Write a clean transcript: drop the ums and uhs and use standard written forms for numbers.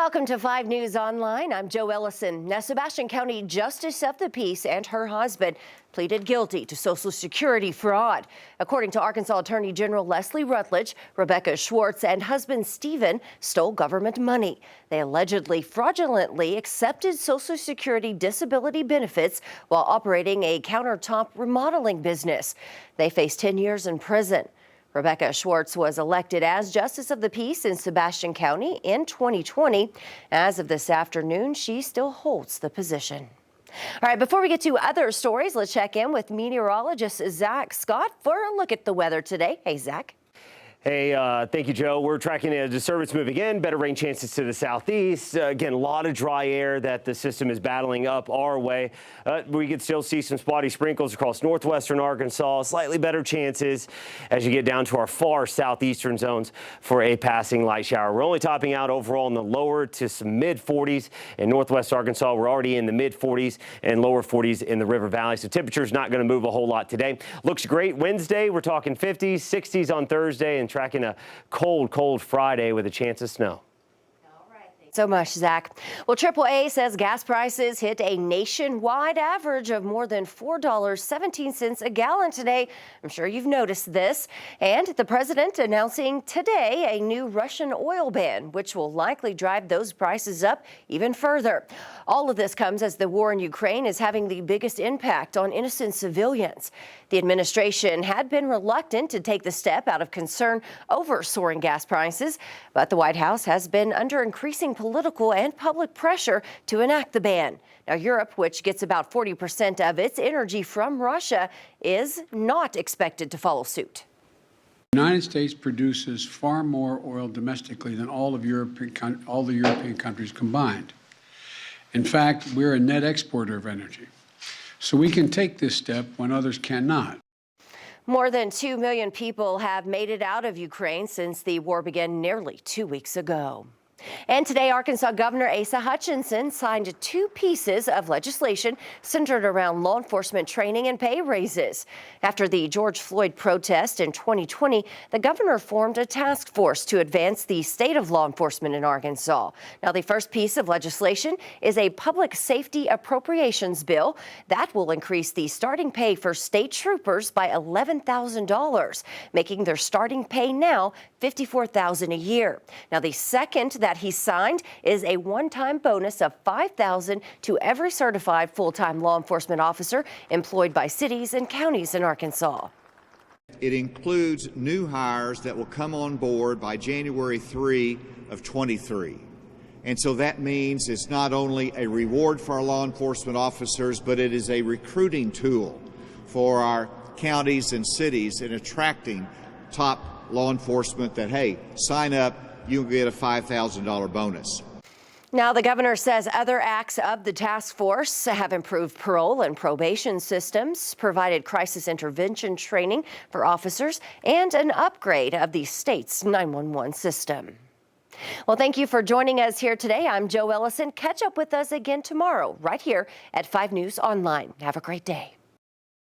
Welcome to 5 News Online. I'm Joe Ellison. Now, Sebastian County Justice of the Peace and her husband pleaded guilty to Social Security fraud. According to Arkansas Attorney General Leslie Rutledge, Rebecca Schwartz and husband Stephen stole government money. They allegedly fraudulently accepted Social Security disability benefits while operating a countertop remodeling business. They face 10 years in prison. Rebecca Schwartz was elected as Justice of the Peace in Sebastian County in 2020. As of this afternoon, she still holds the position. All right, before we get to other stories, let's check in with meteorologist Zach Scott for a look at the weather today. Hey, Zach. Hey, thank you, Joe. We're tracking a disturbance moving in, better rain chances to the southeast. Again, a lot of dry air that the system is battling up our way. We could still see some spotty sprinkles across northwestern Arkansas, slightly better chances as you get down to our far southeastern zones for a passing light shower. We're only topping out overall in the lower to some mid 40s in northwest Arkansas. We're already in the mid 40s and lower 40s in the River Valley. So temperatures not going to move a whole lot today. Looks great Wednesday. We're talking 50s, 60s on Thursday, and tracking a cold Friday with a chance of snow. So much, Zach. Well, AAA says gas prices hit a nationwide average of more than $4.17 a gallon today. I'm sure you've noticed this. And the president announcing today a new Russian oil ban, which will likely drive those prices up even further. All of this comes as the war in Ukraine is having the biggest impact on innocent civilians. The administration had been reluctant to take the step out of concern over soaring gas prices, but the White House has been under increasing political and public pressure to enact the ban. Now, Europe, which gets about 40% of its energy from Russia, is not expected to follow suit. The United States produces far more oil domestically than all the European countries combined. In fact, we're a net exporter of energy. So we can take this step when others cannot. More than 2 million people have made it out of Ukraine since the war began nearly 2 weeks ago. And today, Arkansas Governor Asa Hutchinson signed 2 pieces of legislation centered around law enforcement training and pay raises. After the George Floyd protest in 2020, the governor formed a task force to advance the state of law enforcement in Arkansas. Now, the first piece of legislation is a public safety appropriations bill that will increase the starting pay for state troopers by $11,000, making their starting pay now $54,000 a year. Now, the second that he signed is a one-time bonus of $5,000 to every certified full-time law enforcement officer employed by cities and counties in Arkansas. It includes new hires that will come on board by January 3 of 23. And so that means it's not only a reward for our law enforcement officers, but it is a recruiting tool for our counties and cities in attracting top law enforcement that, hey, sign up, you'll get a $5,000 bonus. Now, the governor says other acts of the task force have improved parole and probation systems, provided crisis intervention training for officers, and an upgrade of the state's 911 system. Well, thank you for joining us here today. I'm Joe Ellison. Catch up with us again tomorrow right here at 5 News Online. Have a great day.